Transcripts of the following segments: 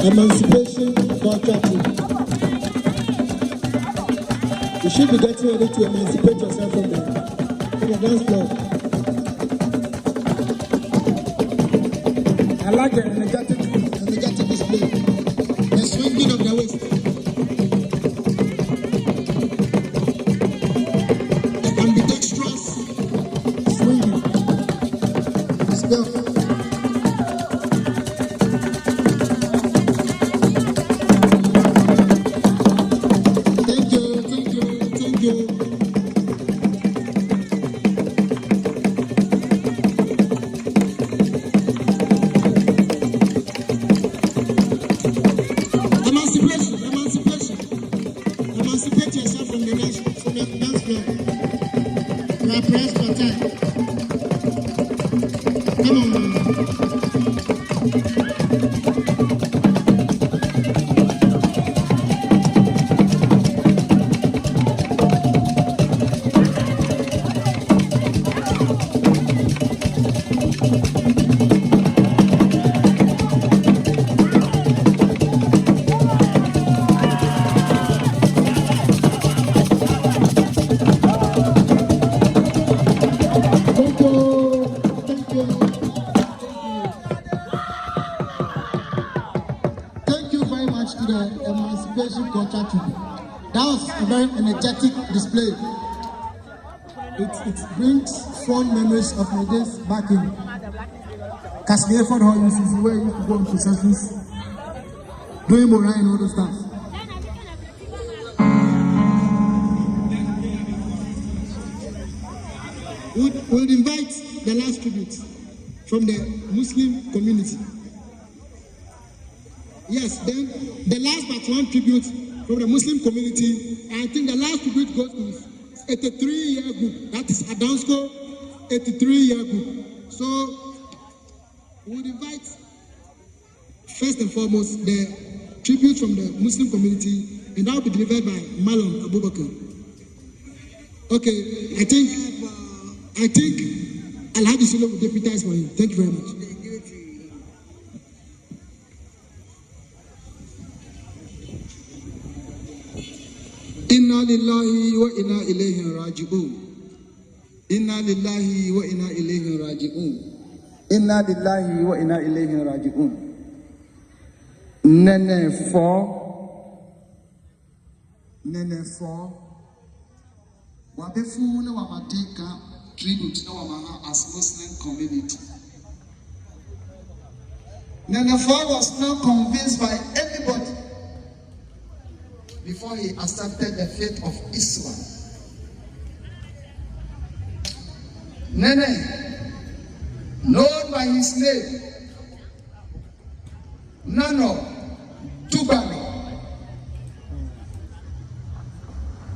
Emancipation Culture Team. You should be getting ready to emancipate yourself from the dance floor. I like the energetic display. The swinging of the waist. The ambidextrous swinging. Display. That was a very energetic display. It brings fond memories of my days back in Cascade Hall, UCC, where I used to go on processions, doing Mora and all those stuff. We'll invite the last tribute from the Muslim community. Yes, then the last but one tribute from the Muslim community. I think the last tribute goes to 83-year group. That is Adansko 83-year group. So we would invite first and foremost the tribute from the Muslim community, and that will be delivered by Malam Abubakar. Okay, I think Alhaji Sulu will deputize for him. Thank you very much. Inna lillahi wa inna ilayhi raji'un. Inna lillahi wa inna ilayhi raji'un. Inna lillahi wa inna ilayhi raji'un. Nene Foah. Wabefu na wamateka tribute na wamana as Muslim community. Nene Foah was not convinced by anybody before he accepted the faith of Islam. Nene, known by his name, Nanor,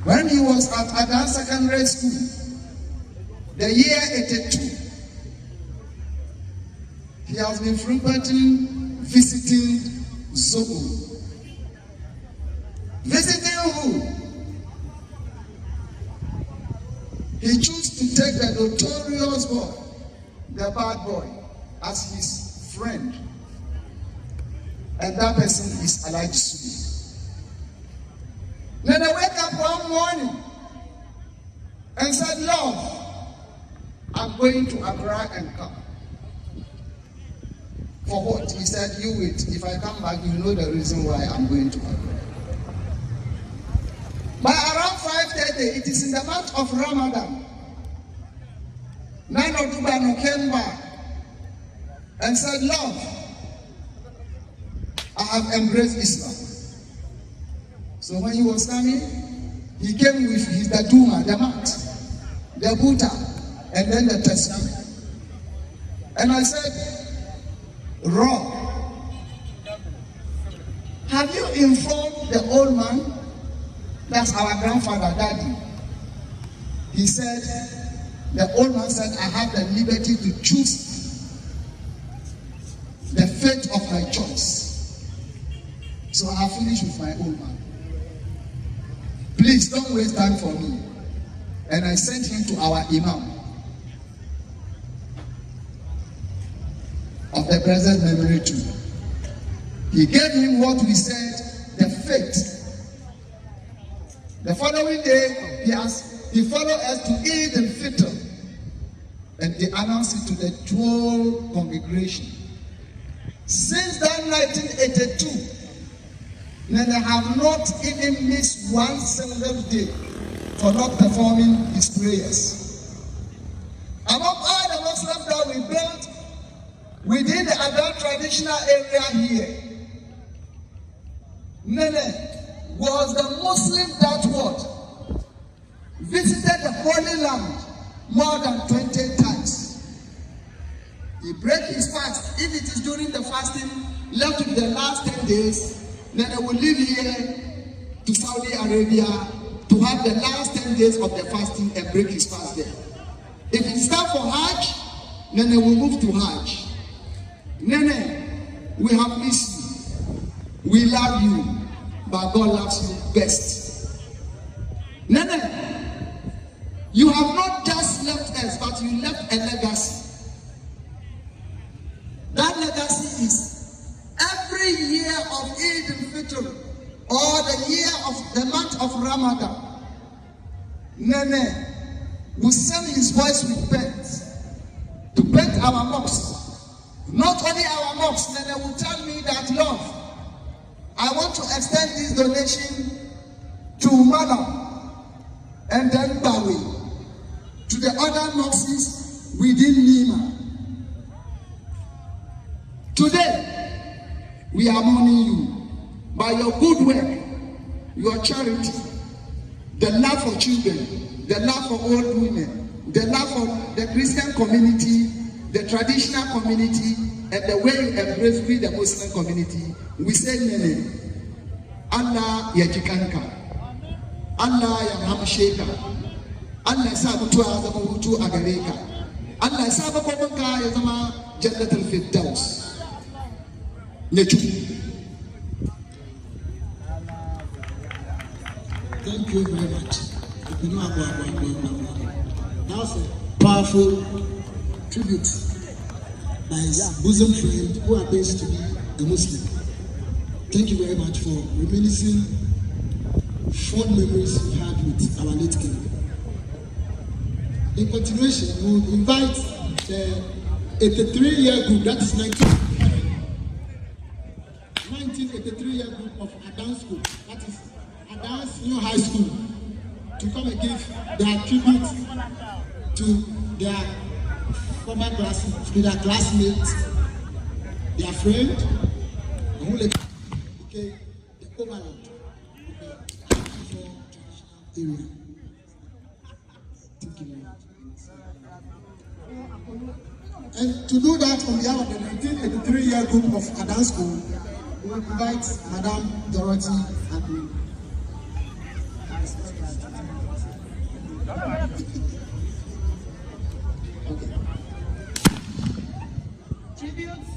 when he was at Adan Secondary School, the year 82, he has been frequently visiting Zobo. Visiting who? He chose to take the notorious boy, the bad boy, as his friend. And that person is Alhaji Sulu. Then I wake up one morning and said, Lord, I'm going to Accra and come. For what? He said, you wait. If I come back, you know the reason why I'm going to Accra. By around 5:30, it is in the month of Ramadan. Nanor came back and said, Lord, I have embraced Islam. So when he was coming, he came with the Duma, the mat, the Buddha, and then the Testament. And I said, Rob, have you informed the old man? That's our grandfather, Daddy. He said, the old man said, I have the liberty to choose the fate of my choice. So I have finished with my old man. Please don't waste time for me. And I sent him to our Imam of the present memory too. He gave him what we said, the faith. The following day, he followed us to Eid al-Fitr, and they announced it to the whole congregation. Since that 1982, Nene have not even missed one single day for not performing his prayers. Among all the Muslims that we built within the adult traditional area here, Nene was the Muslim that visited the Holy Land more than 20 times. He break his fast. If it is during the fasting, left with the last 10 days, then I will leave here to Saudi Arabia to have the last 10 days of the fasting and break his fast there. If it's time for Hajj, then I will move to Hajj. Nene, we have missed you. We love you, but God loves you best. Nene, you have not just left us, but you left a legacy. That legacy is every year of Eid al-Fitr, or the year of the month of Ramadan, Nene will send his voice with paint to paint our mosques. Not only our mosques, Nene will tell me that, Lord, I want to extend this donation to Madam and then Tawiah, to the other mosques within Lima. Today, we are mourning you by your good work, your charity, the love for children, the love for old women, the love for the Christian community, the traditional community, and the way you embrace with the Muslim community. We say, Nene, Allah yajikanka, Allah yamhamsheka, Allah sabutu azamutu agareka, Allah sabakomanka yazama Jannat al-Firdaus. Thank you very much. That was a powerful tribute by his bosom friend who happens to be a Muslim. Thank you very much for reminiscing fond memories we had with our late king. In continuation, we will invite the 83-year group, that is 1983-year group of Adams School, that is Adams New High School, to come and give their tribute to their former classmates, to their classmates, their friend, who became the overlord of the traditional area. Thank you very much. And to do that on behalf of the 1983-year group of Adams School, we will invite Madam Dorothy and Tributes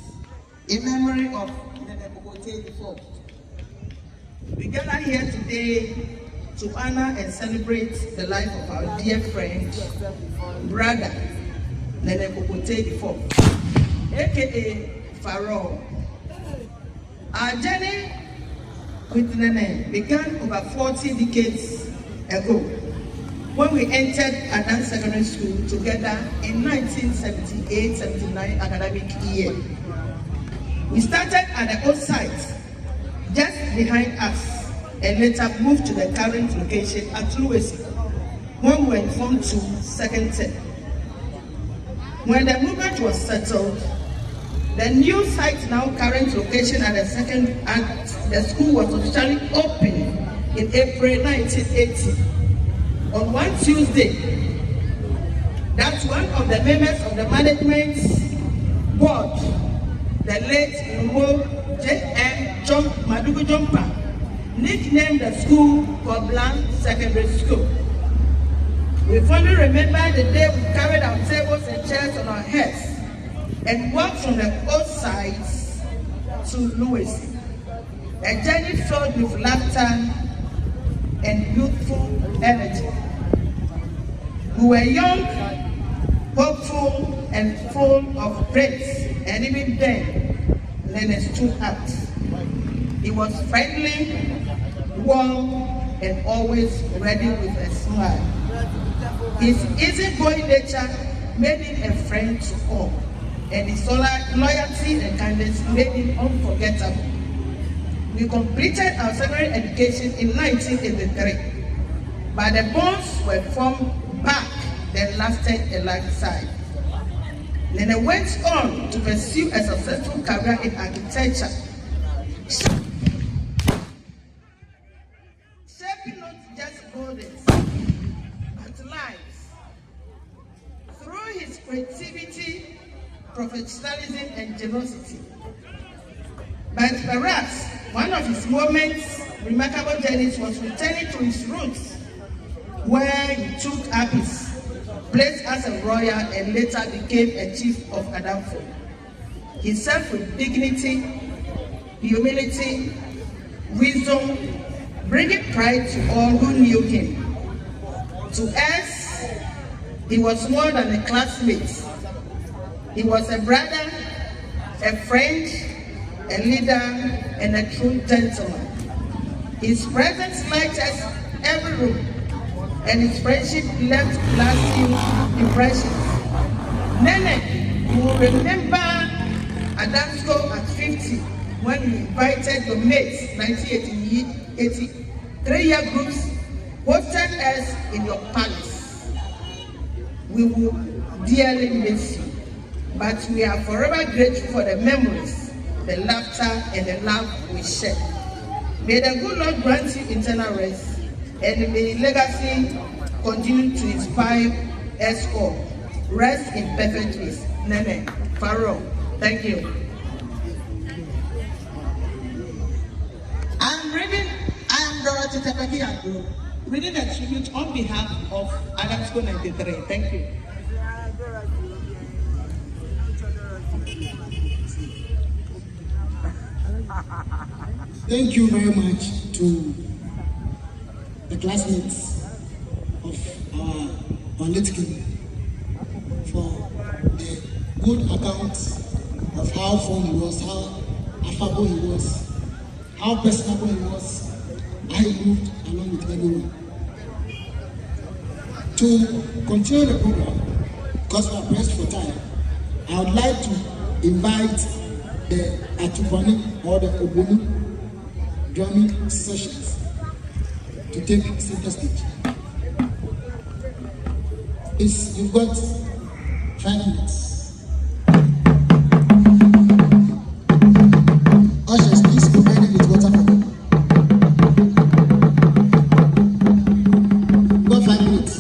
in memory of Nene Kokotey before. We gather here today to honor and celebrate the life of our dear friend, brother, Nene Kokotey before, aka Foah. Our journey with Nene began over 40 decades ago when we entered Adams Secondary School together in 1978-79 academic year. We started at the old site just behind us and later moved to the current location at Lewis when we were informed to second term. When the movement was settled, the new site, now current location at the school, was officially opened in April 1980. On one Tuesday, that's one of the members of the management board, the late HOMOWO J.M. Madugu Jumper, nicknamed the school Kpone Secondary School. We fondly remember the day we carried our tables and chairs on our heads and walked from the old sites to Lewis, a journey filled with laughter and youthful energy. We were young, hopeful, and full of grace, and even then, Nene stood out. He was friendly, warm, and always ready with a smile. His easygoing nature made him a friend to all, and his loyalty and kindness made him unforgettable. We completed our secondary education in 1983, but the bonds were formed back that lasted a lifetime. Nene went on to pursue a successful career in architecture, shaping not just buildings, but lives. Through his creativity, professionalism, and generosity. But perhaps one of his remarkable journeys was returning to his roots, where he took up his place as a royal and later became a chief of Adamfo. He served with dignity, humility, wisdom, bringing pride to all who knew him. To us, he was more than a classmate. He was a brother, a friend, a leader, and a true gentleman. His presence lighted us every room, and his friendship left lasting impressions. Nene, you will remember Adamsko at 50 when he invited your mates, 1983-year groups, hosted us in your palace. We will dearly miss you, but we are forever grateful for the memories, the laughter, and the love we shared. May the good Lord grant you eternal rest, and may legacy continue to inspire us all. Rest in perfect peace. Nene, Pharaoh, thank you. I am Dorothy Tawiah, reading a tribute on behalf of Adamsko 93. Thank you. Thank you very much to the classmates of our late king for the good account of how fun he was, how affable he was, how personable he was, how he moved along with everyone. To continue the program, because we are pressed for time, I would like to invite the Atupani or the Obunu drumming sessions to take center stage. You've got 5 minutes. Ushers, please provide me with water for me. You've got 5 minutes.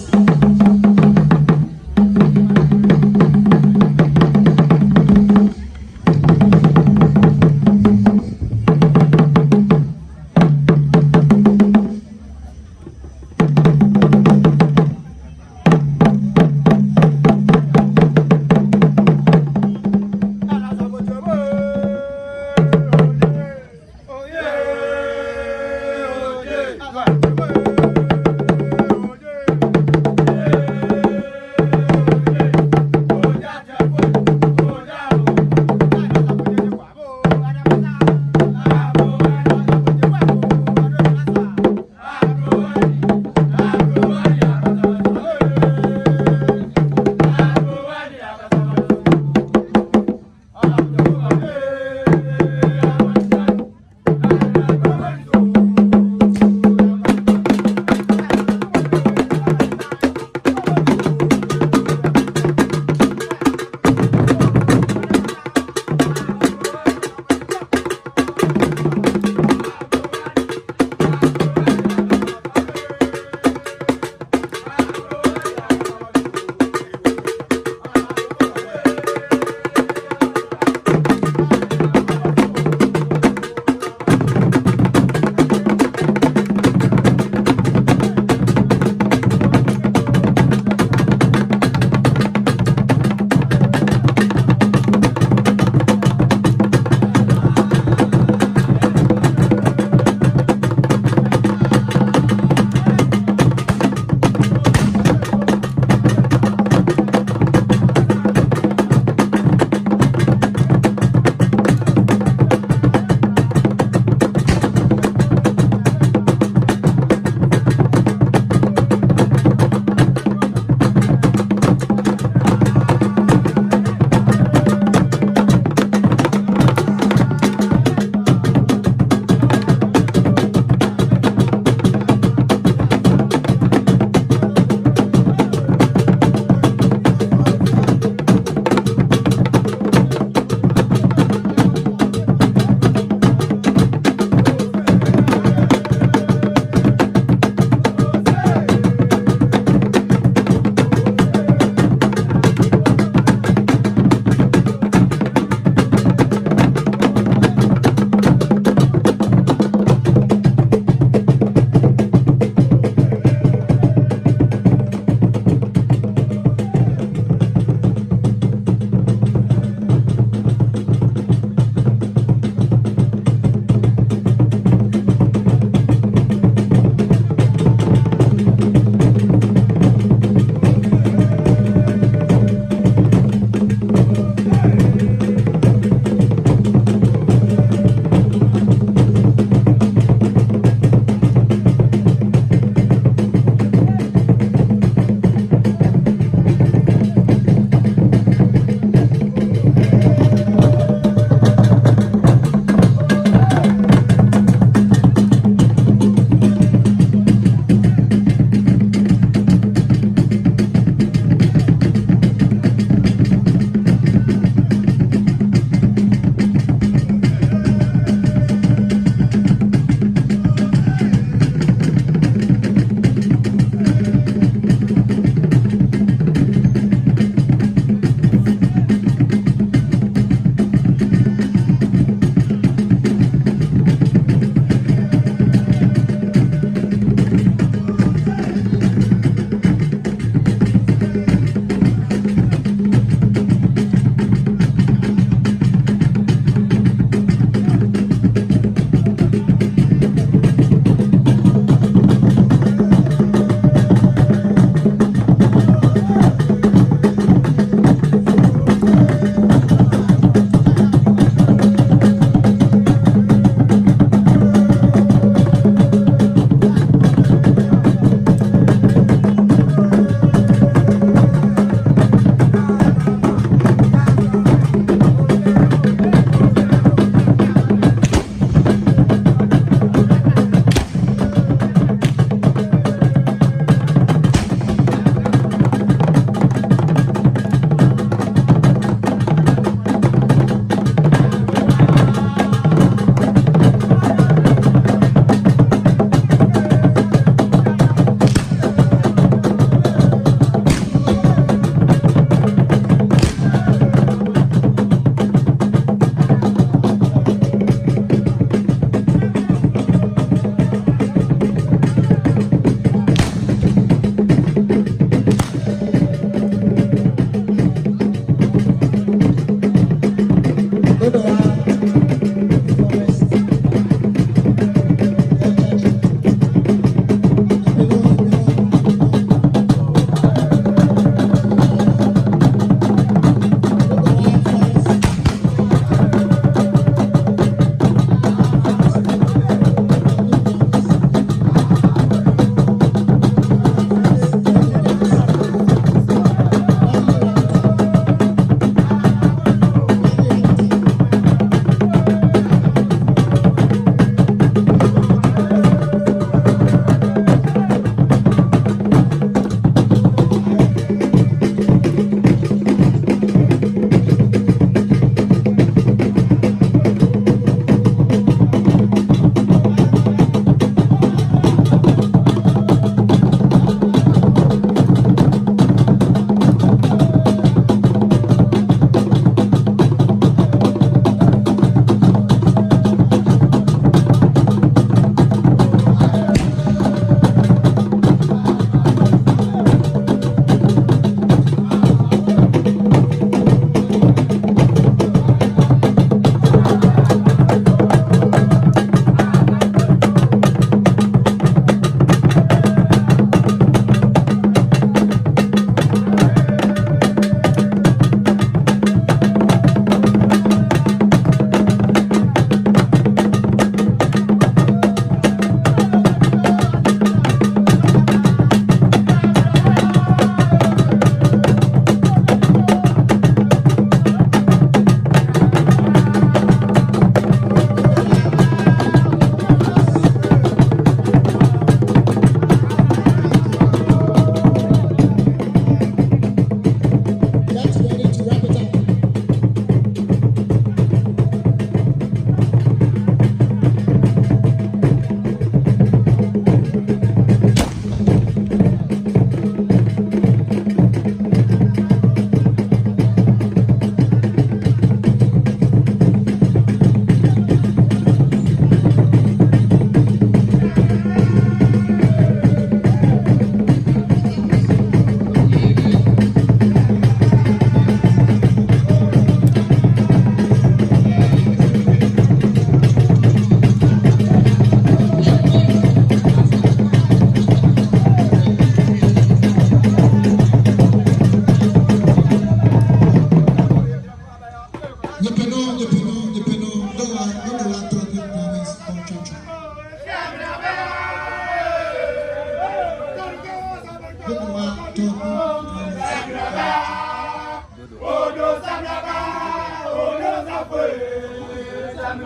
We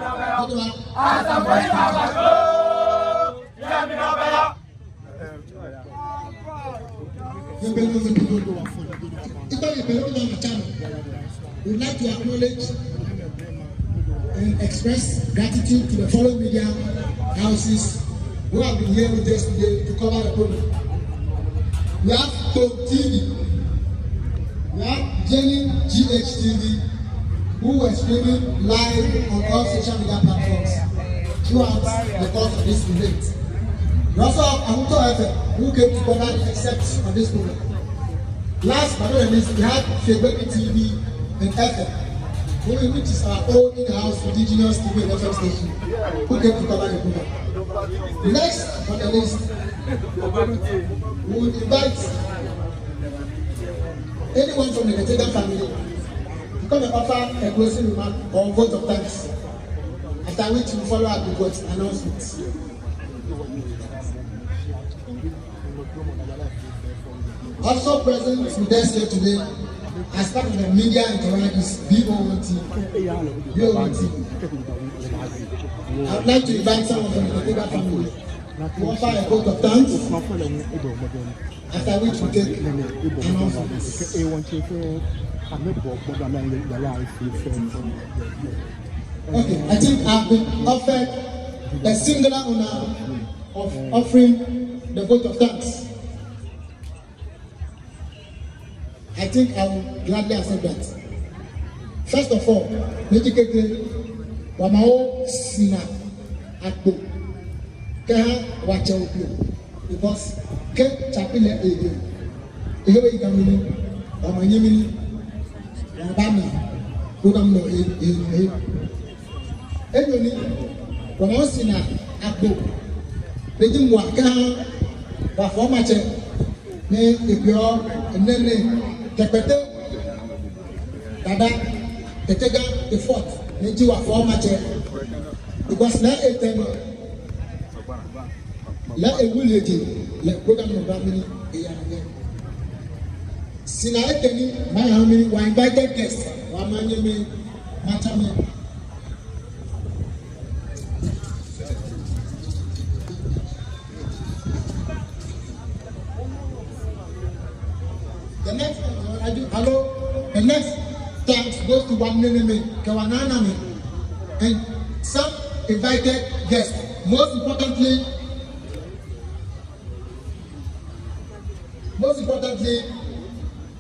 would like to acknowledge and express gratitude to the following media houses who have been here with us today to cover the program. We have Kokotey, we have Jenny GHTV, who were streaming live on all social media platforms throughout the course of this event. We also have HOMOWO FM, who came to cover the excerpts on this program. Last but not least, we have Kpone TV and FM, which is our own in-house indigenous TV and FM station, who came to cover the program. Next on the list, we will invite anyone from the Kokotey family to come and offer a closing remark or vote of thanks, after which we follow up with God's announcements. Also present with us here today, as part of the media entourage, BOT. I would like to invite someone from the Kokotey family to offer a vote of thanks, after which we take announcements. Okay, I think I've been offered a singular honor of offering the vote of thanks. I think I will gladly accept that. First of all, HOMOWO Sina Akpo Keha Wachauku, because Ke Chapile Ege Ewe Ikamini Omanyemini Wabami Kugamno Ege Enyoni HOMOWO Sina Akpo Beji Mwa Keha Wafomache Ne Ebyo Nene Kpone Dada Ketega the fourth Neji wa Foah because na etema la ewuleje le program no bamini eyange sina eteni my how many were invited guests wa manyeme matame. The next thanks goes to Nene, Kawanana, and some invited guests. Most importantly,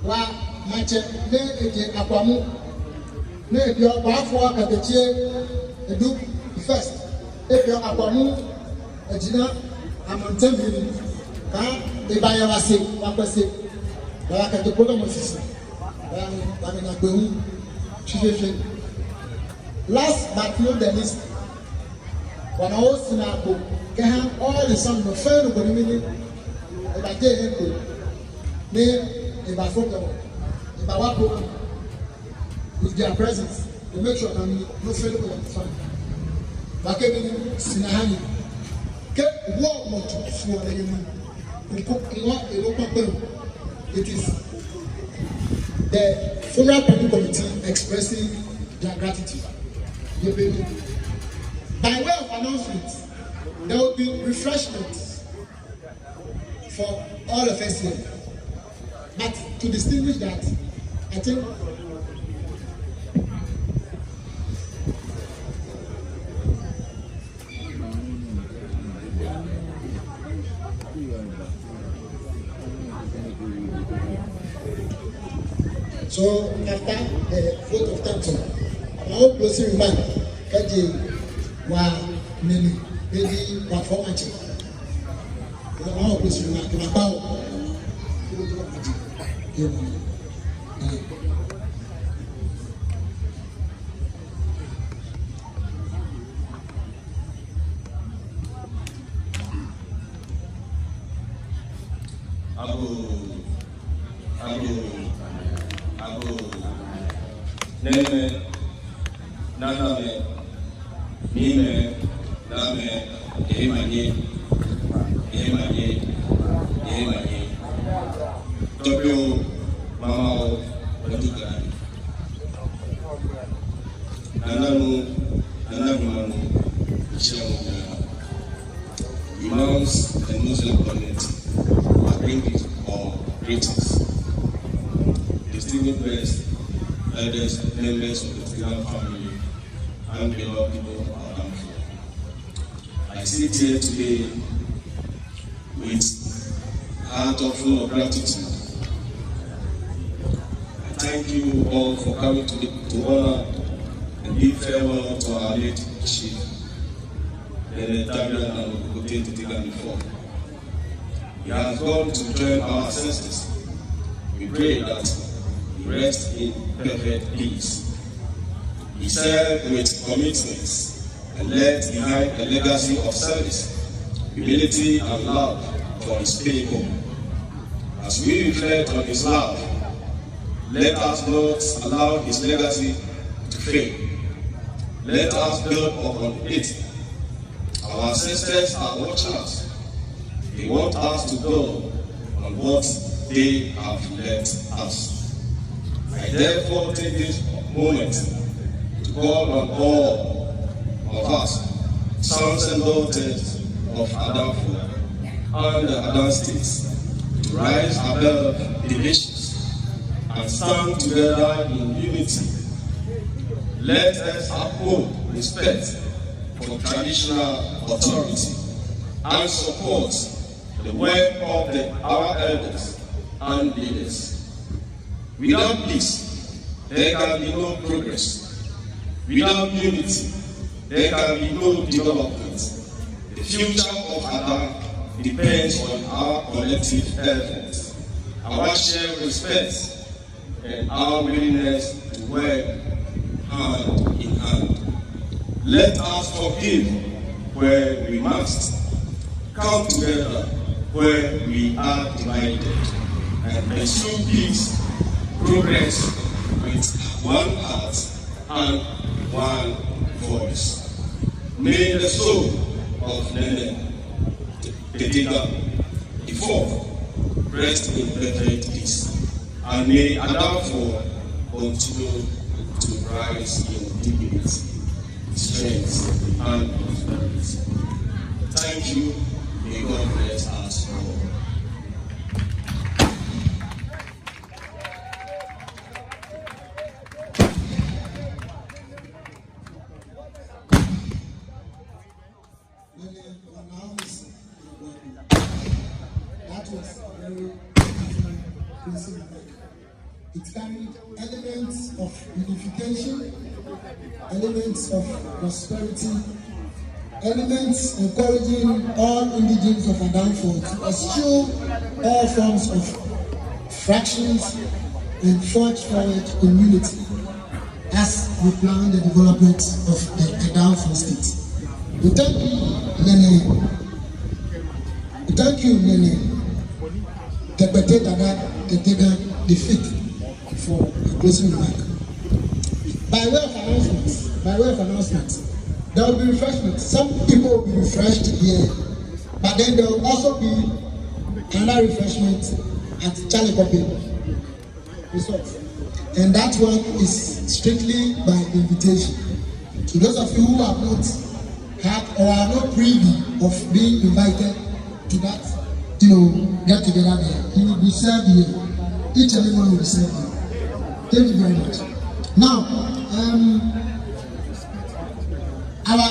wa Mache ne Eje Akwamu ne Ebyo Foah Kokotey Edu first Ebyo Akwamu Ejina Amontevili ka Ebayawase Wakwese Bakate program office. Last but not the least, when I was in our book, all the songs of Foah Kokotey, about Nene, about Foah, about program, with their presence, to make sure that no Foah Kokotey. Bakeni Sinahani, get war not for the human. It is the funeral planning committee expressing their gratitude. By way of announcement, there will be refreshments for all of us here. But to distinguish that, I think so after the vote of thanks, our closing remark, Kaji wa Nene, Beji wa Foah. Our closing remark, Mabao. Nene, Naname, Nene, Name, Emanye, Tobio, Mamao, Nananu, Nanor, imams and Muslim community, Agreement or Rites, distinguished guests, elders, members of the Tawiah family, and beloved people of our country. I sit here today with a heart full of gratitude. I thank you all for coming to honor and bid farewell to our late chief, Nene, Tawiah, and Kokotey to take before. He has gone to join our ancestors. We pray that he rest in perfect peace. He served with commitment and left behind a legacy of service, humility, and love for his people. As we reflect on his love, let us not allow his legacy to fade. Let us build upon it. Our ancestors are watching us. They want us to build on what they have left us. I therefore take this moment to call on all of us, sons and daughters of Foah and the Adam states, to rise above divisions and stand together in unity. Let us uphold respect for traditional authority and support the work of our elders and leaders. Without peace, there can be no progress. Without unity, there can be no development. The future of Adam depends on our collective efforts, our shared respect, and our willingness to work hand in hand. Let us forgive where we must, come together where we are divided, and pursue peace, progress with one heart and one voice. May the soul of Nene, the Foah, rest in perfect peace, and may Foah continue to rise in dignity, strength, and prosperity. Thank you. May God bless us all. That was very impressive. It carried elements of unification, elements of prosperity, elements encouraging all indigenes of Foah to eschew all forms of fractions and forge forward in unity as we plan the development of the Foah state. We thank you, Nene. We thank you, Nene. Kpone the fifth for the closing remark. By way of announcement, there will be refreshment. Some people will be refreshed here, but then there will also be another refreshment at Charlie Poppy Resort. And that one is strictly by invitation. So those of you who have not had or are not privy of being invited to that, get together there, you will be served here. Each and everyone will be served here. Thank you very much. Now, our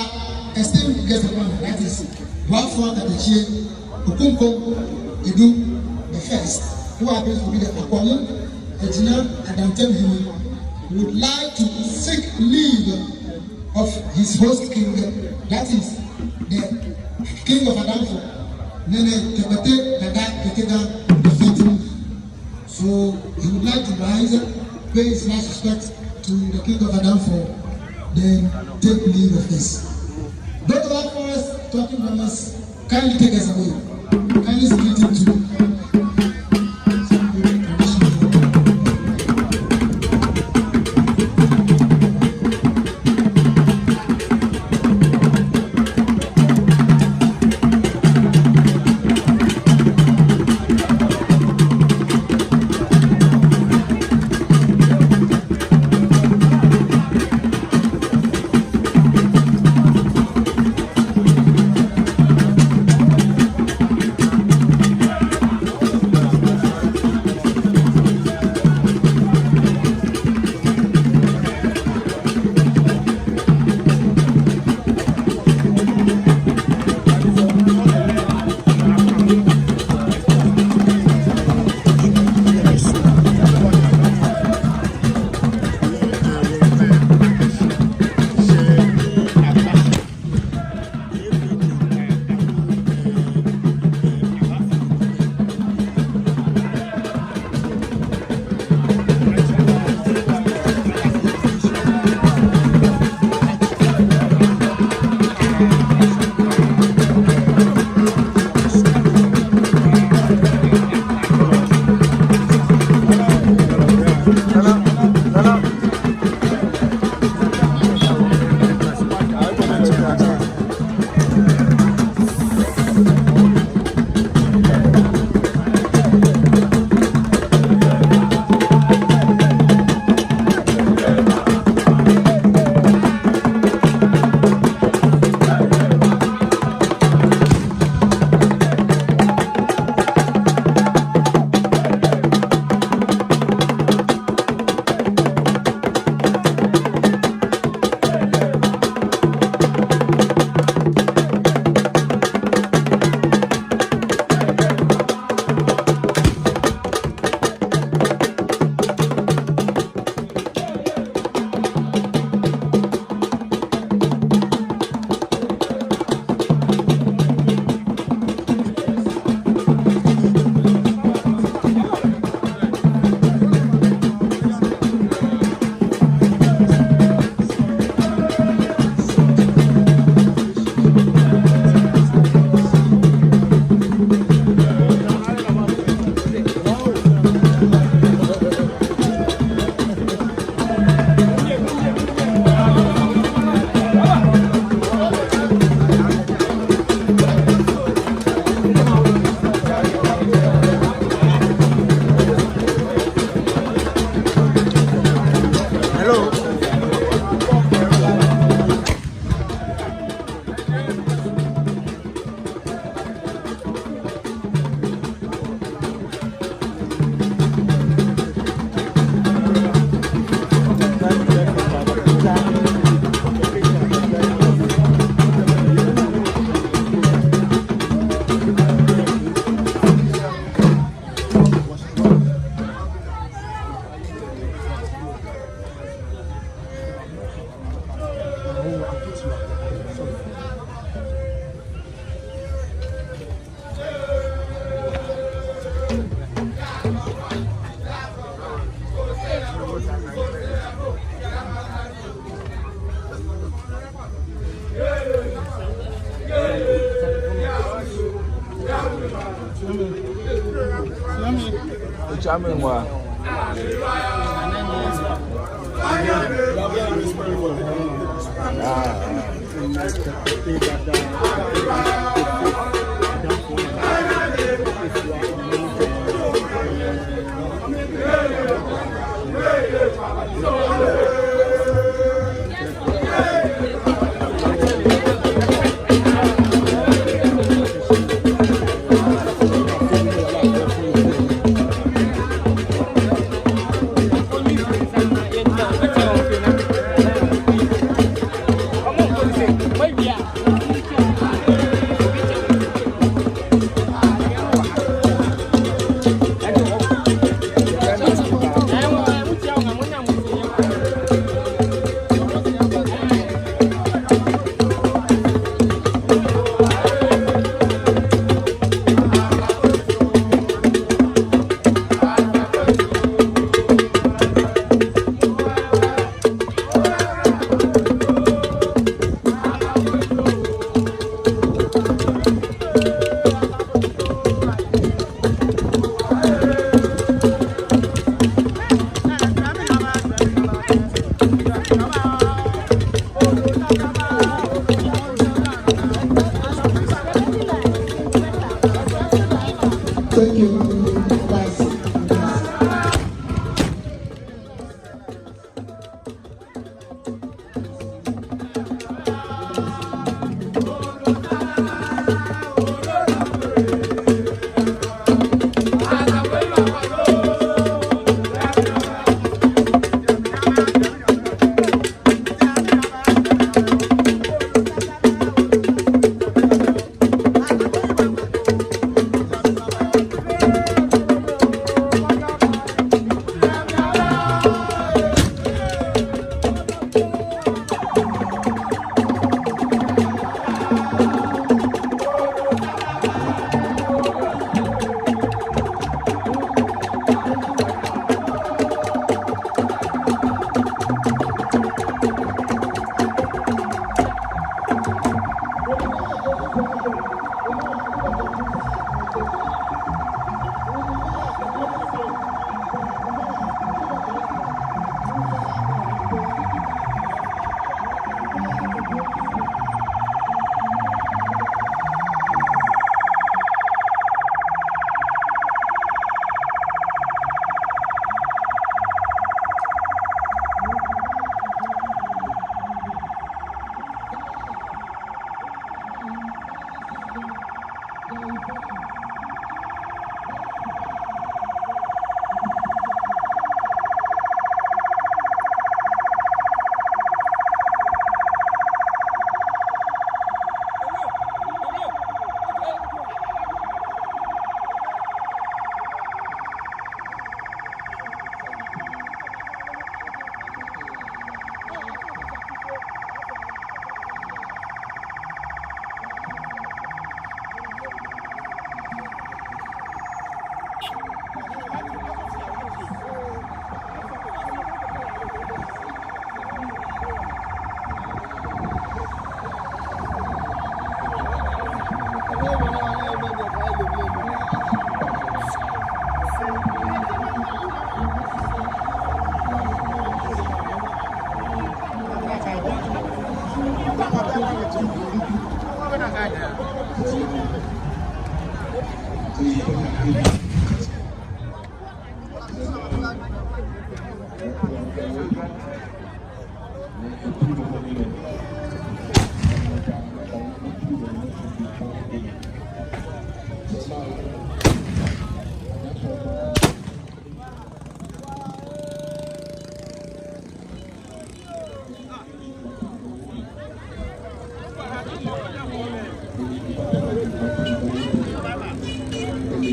esteemed guest of honor, that is Foah Kpone Edu the first, who happens to be the Kpone Edu, would like to seek leave of his host king, that is the king of Foah, Nene Kpone the fifth. So he would like to rise, pay his last respect to the king of Foah, then take leave of this. Those of our forest talking from us, kindly take us away. Kindly split it to Thank you.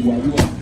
Tawiah.